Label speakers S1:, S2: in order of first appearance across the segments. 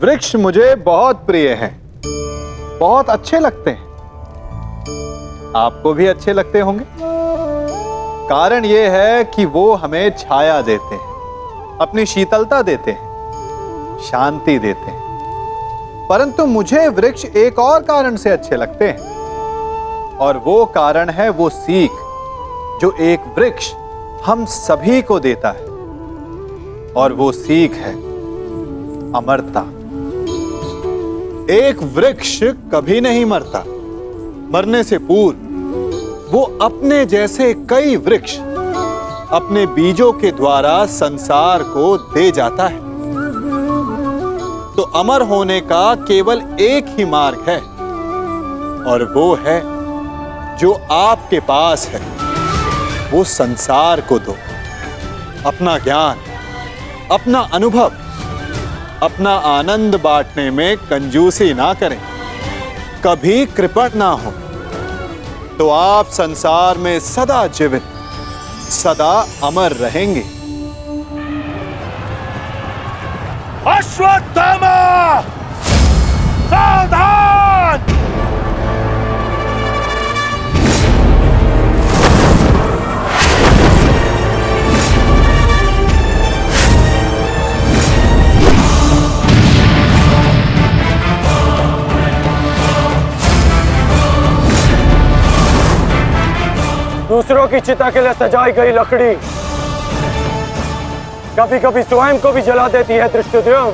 S1: वृक्ष मुझे बहुत प्रिय हैं, बहुत अच्छे लगते हैं। आपको भी अच्छे लगते होंगे। कारण यह है कि वो हमें छाया देते हैं, अपनी शीतलता देते हैं, शांति देते हैं। परंतु मुझे वृक्ष एक और कारण से अच्छे लगते हैं, और वो कारण है वो सीख जो एक वृक्ष हम सभी को देता है, और वो सीख है अमरता। एक वृक्ष कभी नहीं मरता। मरने से पूर्व वो अपने जैसे कई वृक्ष अपने बीजों के द्वारा संसार को दे जाता है। तो अमर होने का केवल एक ही मार्ग है, और वो है जो आपके पास है। वो संसार को दो। अपना ज्ञान, अपना अनुभव, अपना आनंद बांटने में कंजूसी ना करें, कभी कृपण ना हो, तो आप संसार में सदा जीवित, सदा अमर रहेंगे।
S2: अश्वत्थामा, सावधान!
S3: दूसरों की चिता के लिए सजाई गई लकड़ी कभी कभी स्वयं को भी जला देती है। धृष्टद्युम्न,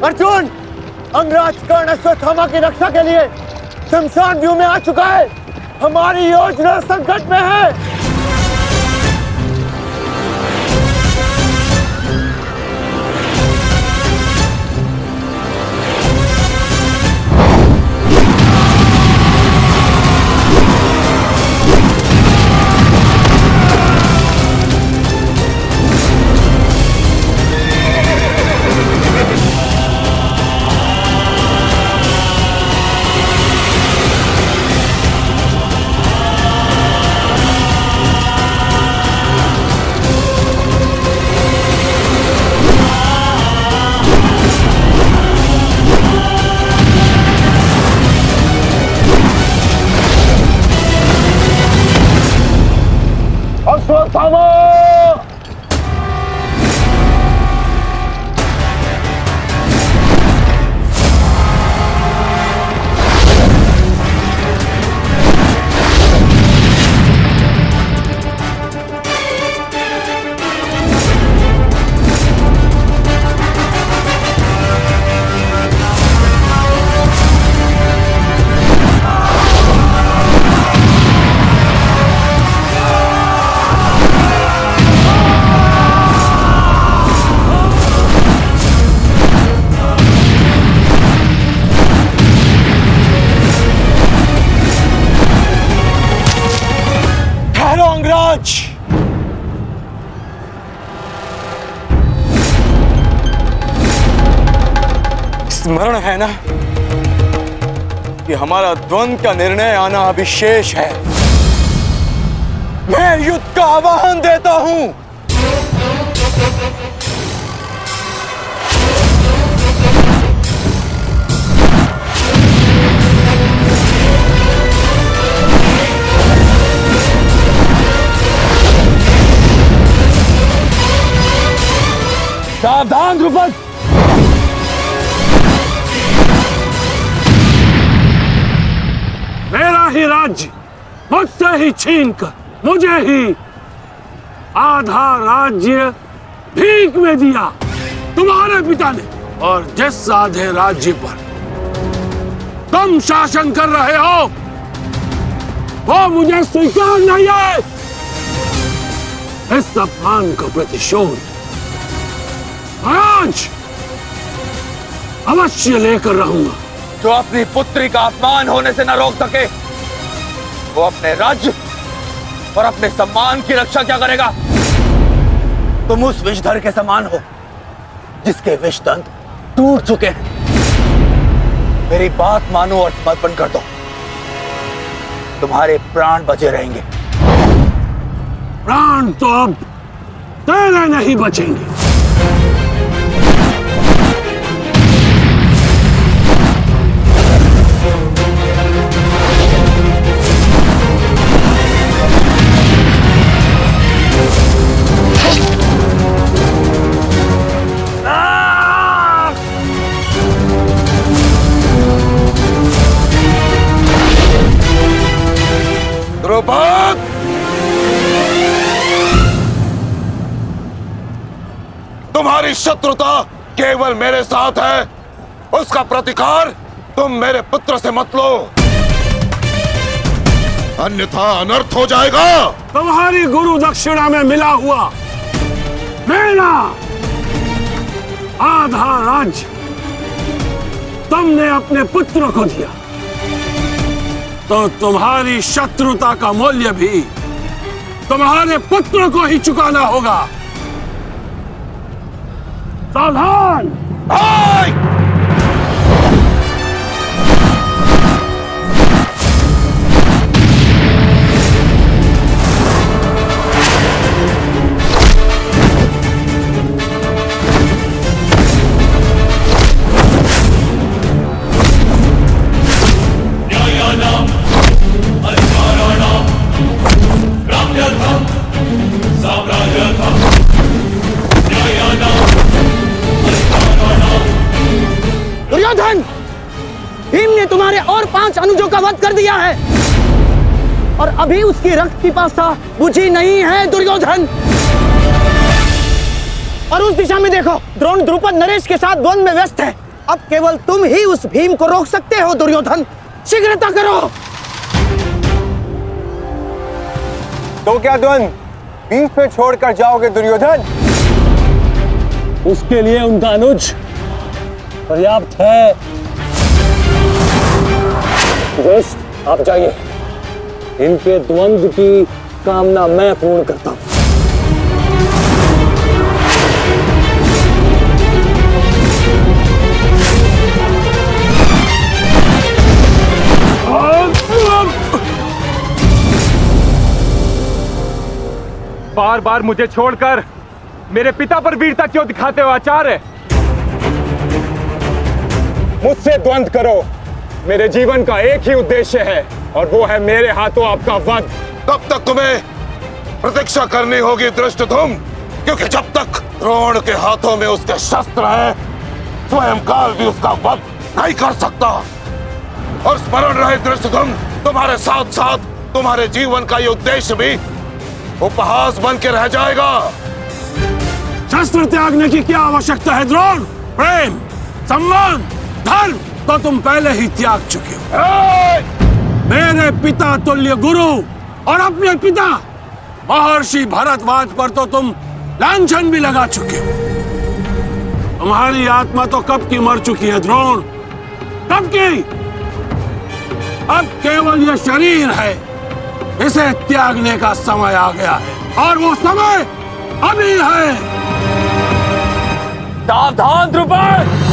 S2: अर्जुन, अंगराज कर्ण अश्वत्थामा की रक्षा के लिए शमशान व्यू में आ चुका है। हमारी योजना संकट में है।
S3: अश्वत्थामा!
S2: स्मरण है ना कि हमारा द्वंद्व का निर्णय आना अभी शेष है। मैं युद्ध का आह्वान देता हूं।
S3: सावधान द्रुपद! मेरा ही राज्य मुझसे ही छीनकर मुझे ही आधा राज्य भीख में दिया तुम्हारे पिता ने, और जिस आधे राज्य पर तुम शासन कर रहे हो वो मुझे स्वीकार नहीं है। इस अपमान का प्रतिशोध आज अवश्य लेकर रहूंगा।
S2: जो अपनी पुत्री का अपमान होने से न रोक सके, वो अपने राज्य और अपने सम्मान की रक्षा क्या करेगा? तुम उस विषधर के समान हो जिसके विषदंत टूट चुके हैं। मेरी बात मानो और समर्पण कर दो, तुम्हारे प्राण बचे रहेंगे।
S3: प्राण तो अब तेरे नहीं बचेंगे।
S4: तुम्हारी शत्रुता केवल मेरे साथ है, उसका प्रतिकार तुम मेरे पुत्र से मत लो, अन्यथा अनर्थ हो जाएगा।
S3: तुम्हारी गुरु दक्षिणा में मिला हुआ मेरा आधा राज्य तुमने अपने पुत्र को दिया, तो तुम्हारी शत्रुता का मूल्य भी तुम्हारे पुत्र को ही चुकाना होगा। सावधान!
S5: दुर्योधन, भीम ने तुम्हारे और 5 अनुजों का वध कर दिया है और अभी उसकी रक्त पिपासा बुझी नहीं है दुर्योधन। और उस दिशा में देखो, द्रोण द्रुपद नरेश के साथ द्वंद्व में व्यस्त है। अब केवल तुम ही उस भीम को रोक सकते हो दुर्योधन, शीघ्रता करो।
S6: तो क्या द्वंद्व बीच पे छोड़कर जाओगे दुर्योधन?
S3: उसके लिए उनका अनुज पर्याप्त है। दोस्त, आप जाइए, इनके द्वंद्व की कामना मैं पूर्ण करता हूं।
S6: बार बार मुझे छोड़कर मेरे पिता पर वीरता क्यों दिखाते हो आचार्य? मुझसे द्वंद्व करो, मेरे जीवन का एक ही उद्देश्य है और वो है मेरे हाथों आपका वध।
S4: तब तक तुम्हें प्रतीक्षा करनी होगी धृष्टद्युम्न, क्योंकि जब तक द्रोण के हाथों में उसके शस्त्र है, स्वयं काल भी उसका वध नहीं कर सकता। और स्मरण रहे धृष्टद्युम्न, तुम्हारे साथ साथ तुम्हारे जीवन का ये उद्देश्य भी उपहास बन के रह जाएगा।
S3: शस्त्र त्यागने की क्या आवश्यकता है द्रोण? प्रेम, सम्मान, धर्म तो तुम पहले ही त्याग चुके हो। मेरे पिता तुल्य गुरु और अपने पिता महर्षि भरद्वाज पर तो तुम लांछन भी लगा चुके हो। तुम्हारी आत्मा तो कब की मर चुकी है द्रोण, कब की। अब केवल ये शरीर है, इसे त्यागने का समय आ गया है और वो समय अभी है।
S2: सावधान द्रुपद!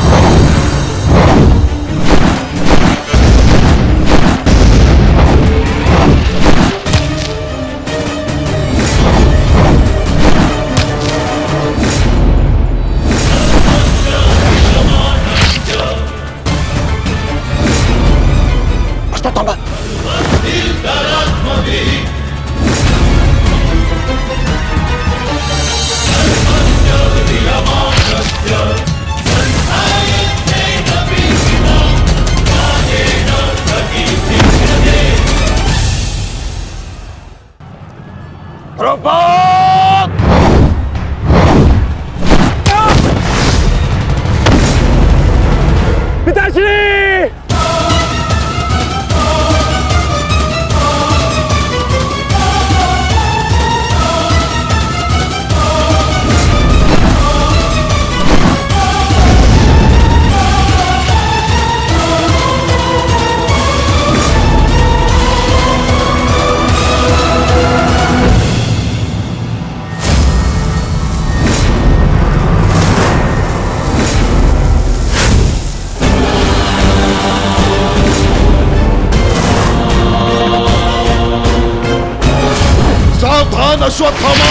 S4: अश्वत्थामा!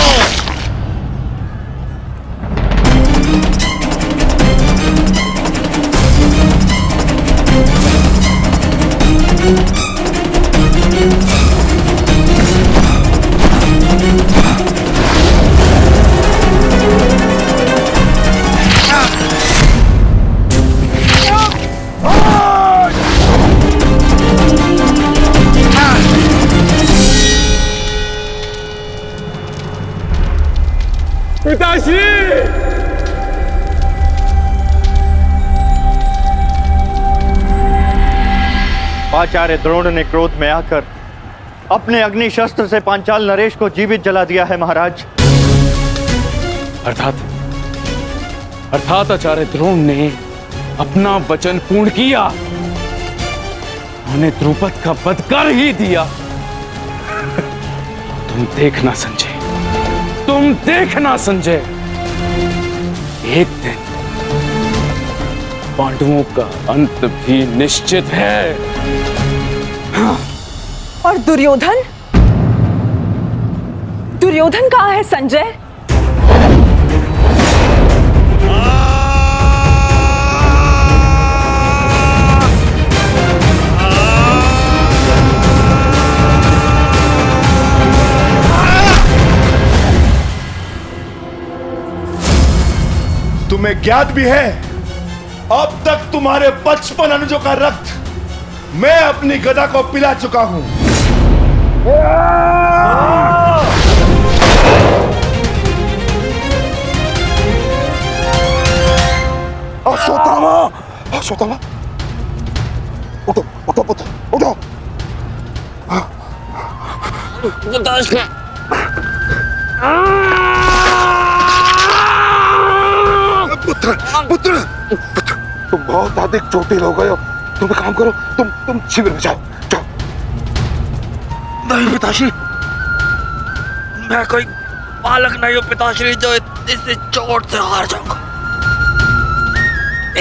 S7: आचार्य द्रोण ने क्रोध में आकर अपने अग्नि शस्त्र से पांचाल नरेश को जीवित जला दिया है महाराज।
S3: अर्थात आचार्य द्रोण ने अपना वचन पूर्ण किया, उन्हें द्रुपद का वध कर ही दिया। तुम देखना संजय, तुम देखना संजय, एक दिन पांडवों का अंत भी निश्चित है।
S8: और दुर्योधन, दुर्योधन कहाँ है संजय?
S4: तुम्हें ज्ञात भी है, अब तक तुम्हारे 55 अनुजों का रक्त मैं अपनी गदा को पिला चुका हूं। अश्वत्थामा, अश्वत्थामा, उठो उठो पुत्र, उठो। पुत्र पुत्र पुत्र, तुम बहुत अधिक चोटिल हो गए हो। तुम एक काम करो, तुम शिविर में जाओ, जाओ।
S2: नहीं पिताश्री, मैं कोई बालक नहीं हूं पिताश्री जो इस चोट से हार जाऊंगा।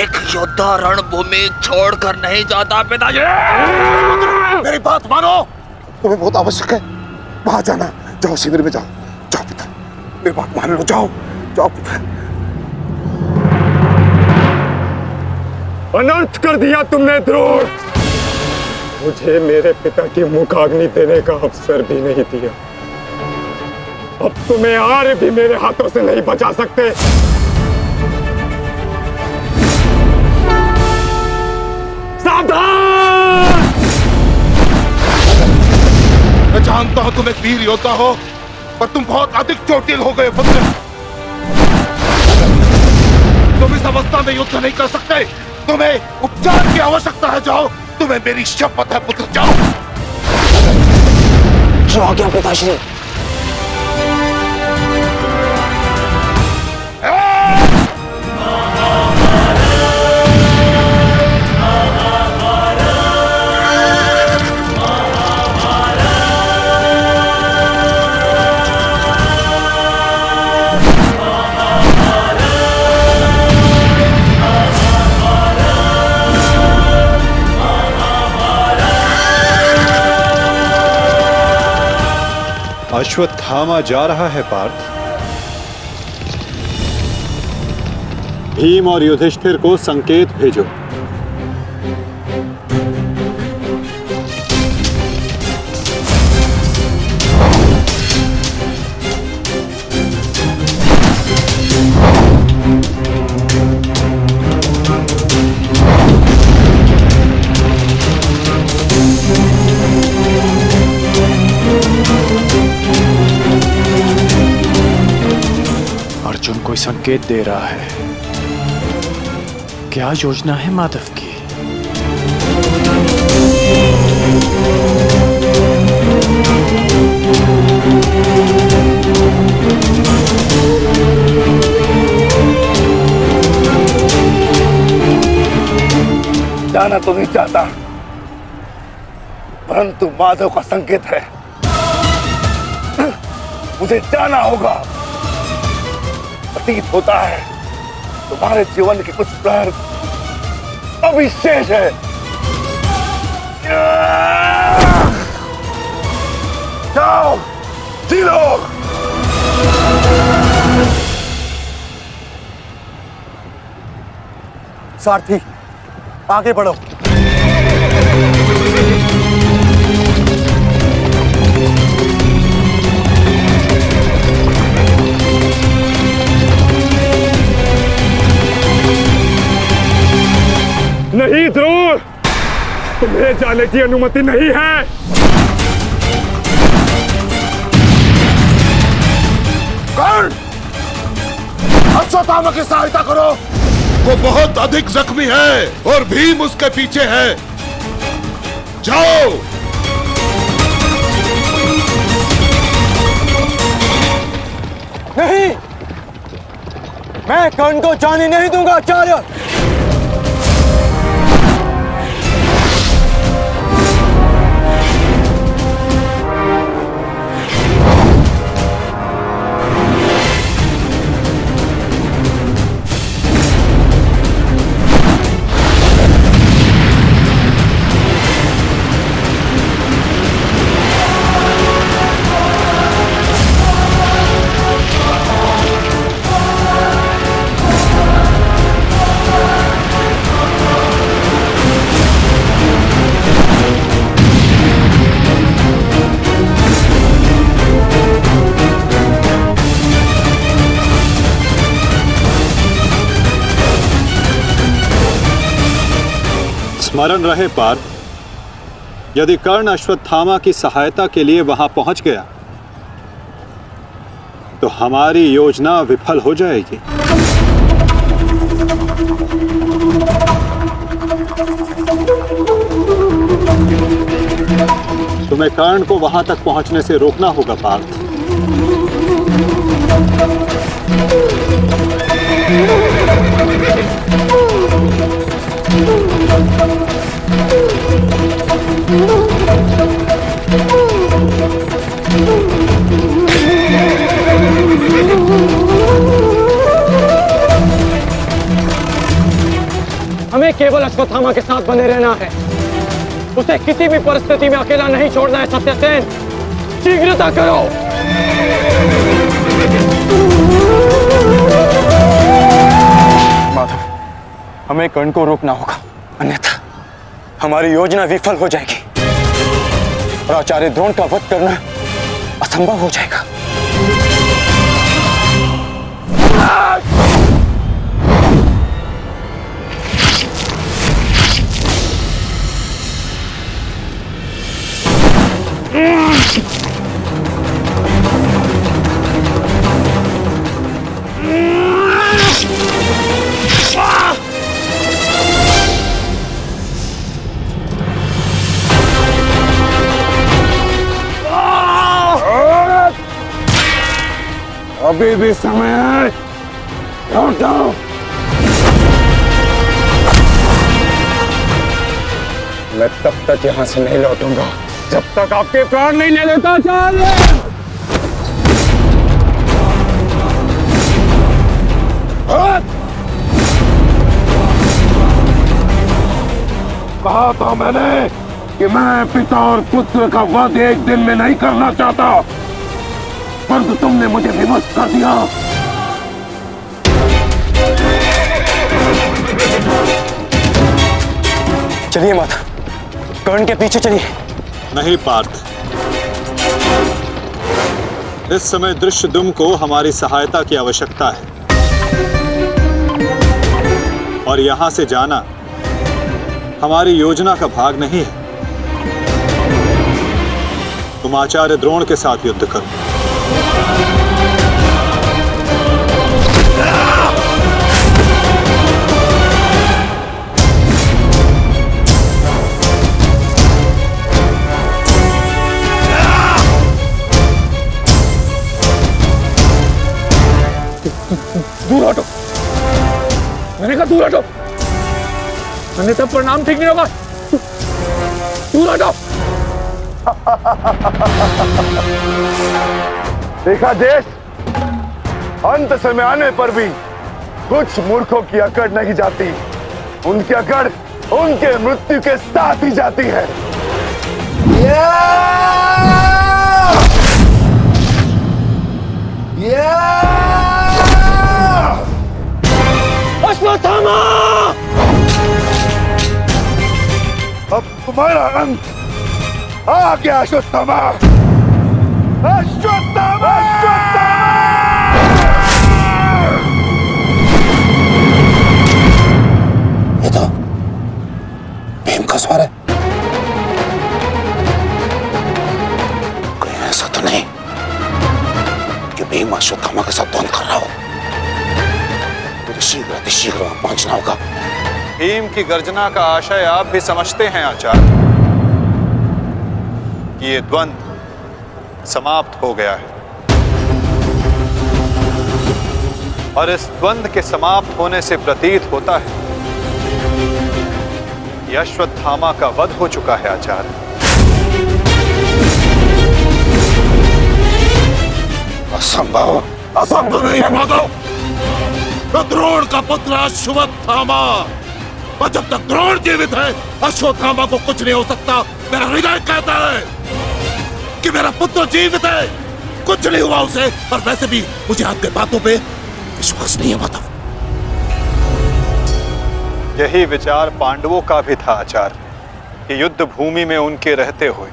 S2: एक योद्धा रणभूमि छोड़कर नहीं जाता पिताश्री।
S4: मेरी बात मानो, तुम्हें बहुत आवश्यक है वहां जाना। जाओ शिविर में जाओ, जाओ पुत्र, मेरी बात मान लो, जाओ जाओ पुत्र।
S6: अनर्थ कर दिया तुमने द्रोण, मुझे मेरे पिता की मुखाग्नि देने का अवसर भी नहीं दिया। अब तुम्हें आर्य भी मेरे हाथों से नहीं बचा सकते। सावधान!
S4: मैं जानता हूं तुम एक वीर योद्धा हो, पर तुम बहुत अधिक चोटिल हो गए पुत्र। तुम इस अवस्था में युद्ध नहीं कर सकते, तुम्हें उपचार की आवश्यकता है। जाओ, तुम्हें मेरी शपथ है पुत्र, जाओ।
S5: जो आ गया पिताश्री।
S1: अश्वत्थामा जा रहा है पार्थ। भीम और युधिष्ठिर को संकेत भेजो।
S9: अर्जुन कोई संकेत दे रहा है। क्या योजना है माधव की?
S2: जाना तो नहीं चाहता, परंतु माधव का संकेत है, मुझे जाना होगा। प्रतीत होता है तुम्हारे जीवन के कुछ प्रहर अभी शेष है। जाओ, जी लो।
S5: सारथी, आगे बढ़ो।
S6: नहीं द्रोण, तुम्हें जाने की अनुमति नहीं है।
S4: कर्ण, अश्वत्थामा की सहायता करो। वो बहुत अधिक जख्मी है और भीम उसके पीछे है। जाओ।
S5: नहीं, मैं कर्ण को जाने नहीं दूंगा आचार्य।
S1: स्मरण रहे पार्थ, यदि कर्ण अश्वत्थामा की सहायता के लिए वहां पहुंच गया तो हमारी योजना विफल हो जाएगी। तुम्हें कर्ण को वहां तक पहुंचने से रोकना होगा पार्थ।
S5: हमें केवल अश्वत्थामा के साथ बने रहना है। उसे किसी भी परिस्थिति में अकेला नहीं छोड़ना है। सत्यसेन, शीघ्रता करो।
S6: माधव, हमें कर्ण को रोकना होगा, अन्यथा हमारी योजना विफल हो जाएगी और आचार्य द्रोण का वध करना असंभव हो जाएगा।
S4: अभी भी समय है, लौटो।
S6: मैं तब तक यहां से नहीं लौटूंगा जब तक आपके प्राण नहीं ले लेता आचार्य।
S4: कहा था मैंने कि मैं पिता और पुत्र का वध एक दिन में नहीं करना चाहता, परंतु तुमने मुझे विवश कर दिया।
S6: चलिए माता, कर्ण के पीछे चलिए।
S1: नहीं पार्थ, इस समय दृश्यद्युम्न को हमारी सहायता की आवश्यकता है और यहां से जाना हमारी योजना का भाग नहीं है। तुम आचार्य द्रोण के साथ युद्ध करो।
S3: दूर हटो, मैंने कहा दूर हटो। मैंने तब प्रणाम ठीक नहीं होगा। दूर हटो।
S4: देखा देश, अंत समय आने पर भी कुछ मूर्खों की अकड़ नहीं जाती, उनकी अकड़ उनके मृत्यु के साथ ही जाती है।
S5: अश्वत्थामा!
S4: अब तुम्हारा अंत आ गया अश्वत्थामा। अश्वत्थामा!
S2: ये तो भीम का स्वर है। कोई ऐसा तो नहीं कि भीम अश्वत्थामा के साथ द्वंद्व कर रहा हो। मुझे शीघ्र अतिशीघ्र वहां पहुंचना होगा।
S1: भीम की गर्जना का आशय आप भी समझते हैं आचार्य। कि ये द्वंद्व समाप्त हो गया है और इस द्वंद्व के समाप्त होने से प्रतीत होता है कि अश्वत्थामा का वध हो चुका है आचार्य।
S4: असंभव, असंभव नहीं है माधव। तो द्रोण का पुत्र अश्वत्थामा, और जब तक द्रोण जीवित है अश्वत्थामा को कुछ नहीं हो सकता। मेरा हृदय कहता है कि मेरा पुत्र जीवित है, कुछ नहीं हुआ उसे। और वैसे भी मुझे आपके बातों पे विश्वास नहीं है माधव।
S1: यही विचार पांडवों का भी था आचार्य कि युद्ध भूमि में उनके रहते हुए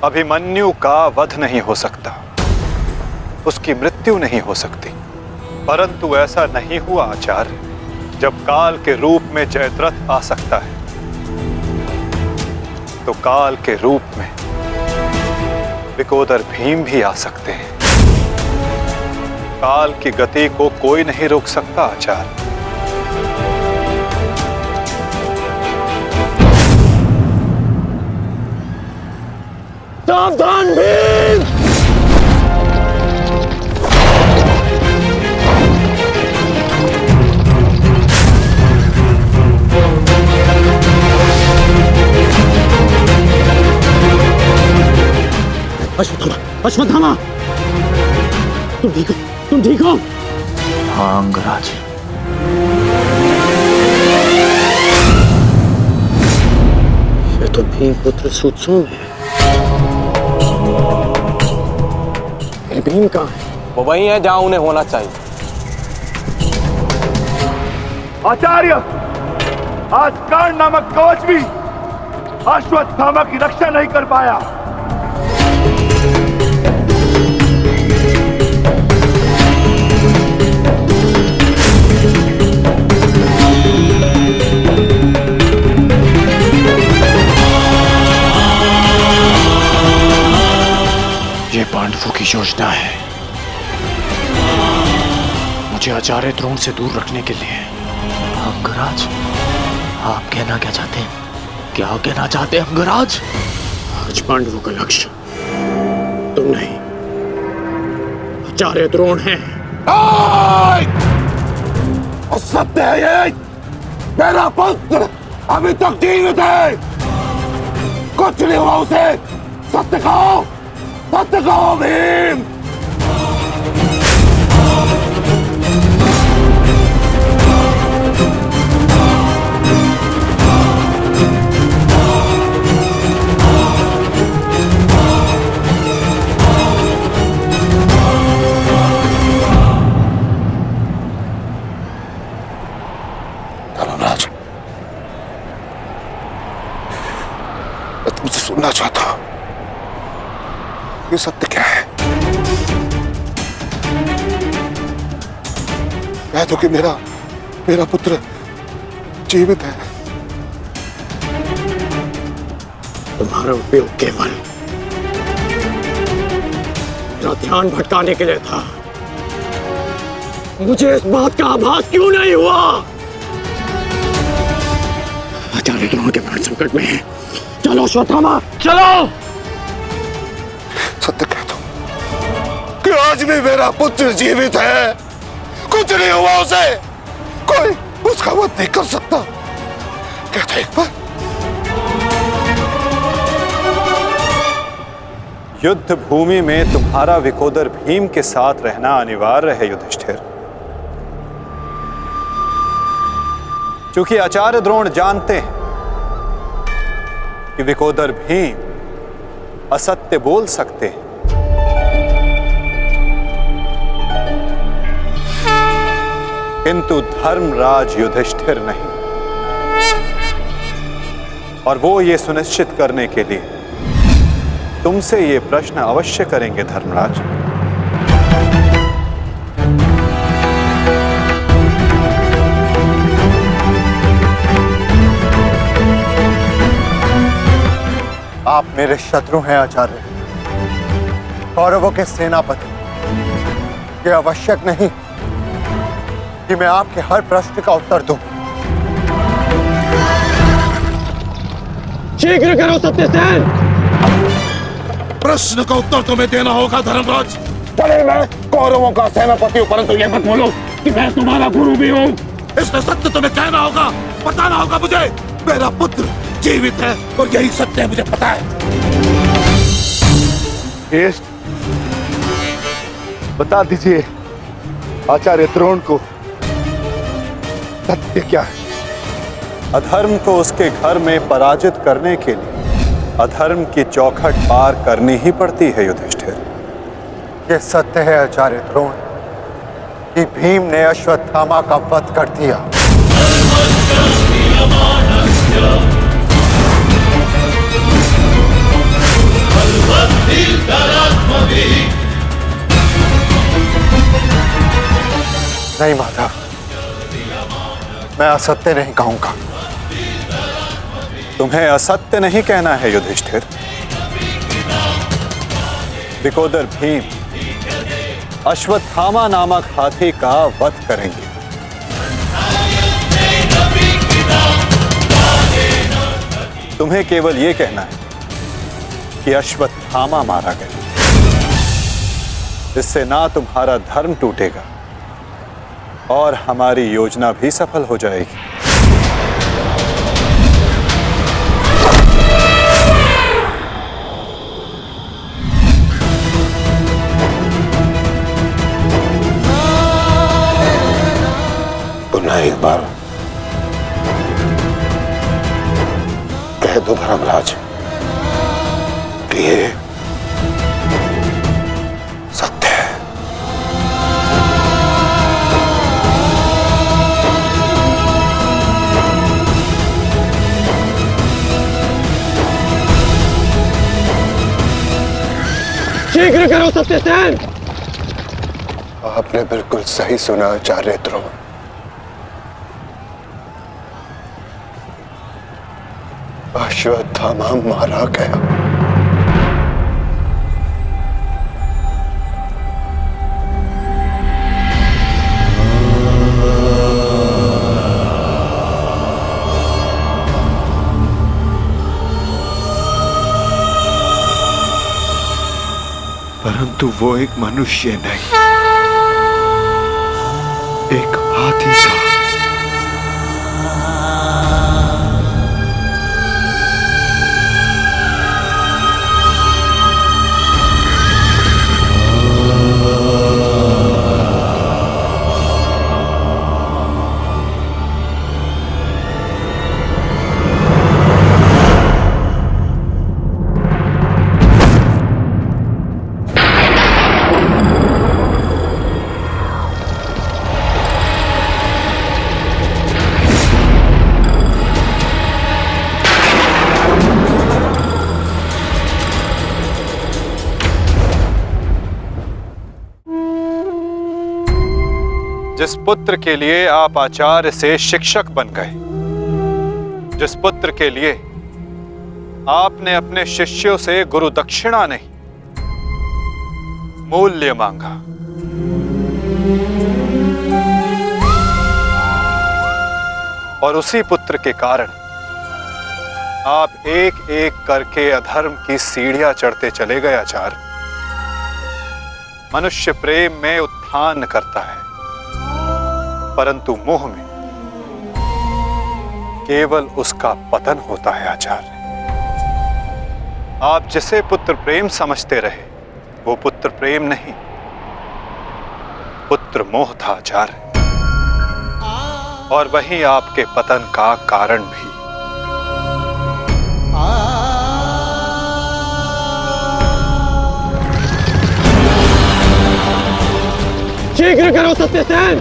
S1: अभिमन्यु का वध नहीं हो सकता, उसकी मृत्यु नहीं हो सकती। परंतु ऐसा नहीं हुआ आचार्य। जब काल के रूप में जयद्रथ आ सकता है तो काल के रूप में विकोदर भीम भी आ सकते हैं। काल की गति को कोई नहीं रोक सकता आचार्य।
S5: सावधान भीम! अश्वत्थामा, अश्वत्थामा, तुम ठीक हो? तुम ठीक हो?
S9: हाँ अंगराज।
S5: ये तो भीम पुत्र सुत्सोम है। भीम कहाँ है?
S10: वो वही है जहां उन्हें होना चाहिए।
S7: आचार्य, आज कर्ण नामक कवच भी अश्वत्थामा की रक्षा नहीं कर पाया।
S9: ये पांडवों की योजना है, मुझे आचार्य द्रोण से दूर रखने के लिए।
S11: अंगराज, आप कहना क्या चाहते हैं? क्या कहना चाहते हैं अंगराज?
S3: आज पांडवों का लक्ष्य तुम नहीं, आचार्य द्रोण है।
S4: असत्य है ये। मेरा पुत्र अभी तक जीवित है, कुछ नहीं हुआ उसे। सत्य कहो, सत्य कहो भीम। धर्मराज, मैं तुमसे सुनना चाहता हूं, ये सत्य क्या है? कह दो कि मेरा पुत्र जीवित है।
S3: तुम्हारा उपयोग केवल मेरा ध्यान भटकाने के लिए था। मुझे इस बात का आभास क्यों नहीं हुआ? आचार्य द्रोण के प्राण संकट में है। चलो अश्वत्थामा, चलो।
S4: सत्य कह दो कि आज भी मेरा पुत्र जीवित है, कुछ नहीं हुआ उसे, कोई उसका वध नहीं कर सकता। कहता एक बार।
S1: युद्ध भूमि में तुम्हारा विकोदर भीम के साथ रहना अनिवार्य है युधिष्ठिर, क्योंकि आचार्य द्रोण जानते हैं कि विकोदर भीम असत्य बोल सकते हैं, किंतु धर्मराज युधिष्ठिर नहीं। और वो ये सुनिश्चित करने के लिए तुमसे ये प्रश्न अवश्य करेंगे धर्मराज।
S7: आप मेरे शत्रु हैं आचार्य, कौरवों के सेनापति। ये आवश्यक नहीं कि मैं आपके हर प्रश्न का उत्तर दूं।
S3: शीघ्र करो सत्यसेन।
S4: प्रश्न का उत्तर तुम्हें देना होगा धर्मराज। भले मैं कौरवों का सेनापति हूं, परंतु ये मत बोलो कि मैं तुम्हारा गुरु भी हूं। इसमें सत्य तुम्हें कहना होगा, बताना होगा मुझे। मेरा पुत्र जीवित है और यही सत्य है, मुझे पता है।
S7: बता दीजिए आचार्य द्रोण को सत्य क्या है?
S1: अधर्म को उसके घर में पराजित करने के लिए अधर्म की चौखट पार करनी ही पड़ती है युधिष्ठिर।
S7: यह सत्य है आचार्य द्रोण कि भीम ने अश्वत्थामा का वध कर दिया। नहीं माधव, मैं असत्य नहीं कहूंगा।
S1: तुम्हें असत्य नहीं कहना है युधिष्ठिर। विकोदर भीम अश्वत्थामा नामक हाथी का वध करेंगे। तुम्हें केवल यह कहना है कि अश्वत्थामा मारा गया। इससे ना तुम्हारा धर्म टूटेगा और हमारी योजना भी सफल हो जाएगी।
S4: पुनः एक बार कह दो धर्मराज कि ये सत्य है।
S3: शीघ्र करो सत्यसेन।
S7: आपने बिल्कुल सही सुना आचार्य द्रोण। अश्वत्थामा मारा गया।
S6: परंतु वो एक मनुष्य नहीं, एक हाथी था।
S1: जिस पुत्र के लिए आप आचार्य से शिक्षक बन गए, जिस पुत्र के लिए आपने अपने शिष्यों से गुरु दक्षिणा नहीं मूल्य मांगा, और उसी पुत्र के कारण आप एक एक करके अधर्म की सीढ़ियां चढ़ते चले गए आचार्य। मनुष्य प्रेम में उत्थान करता है, परंतु मोह में केवल उसका पतन होता है आचार्य। आप जिसे पुत्र प्रेम समझते रहे वो पुत्र प्रेम नहीं, पुत्र मोह था आचार्य, और वही आपके पतन का कारण भी।
S3: शीघ्र करो सत्यसेन।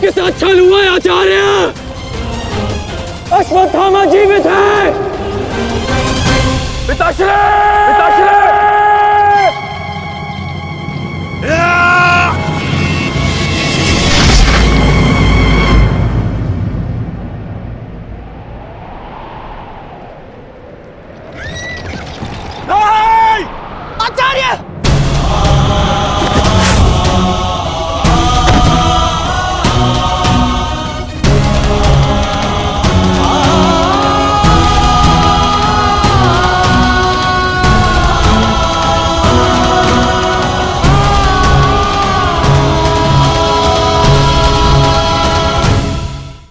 S3: आपके साथ छल हुआ है आचार्य। अश्वत्थामा जीवित है।
S2: पिताश्री!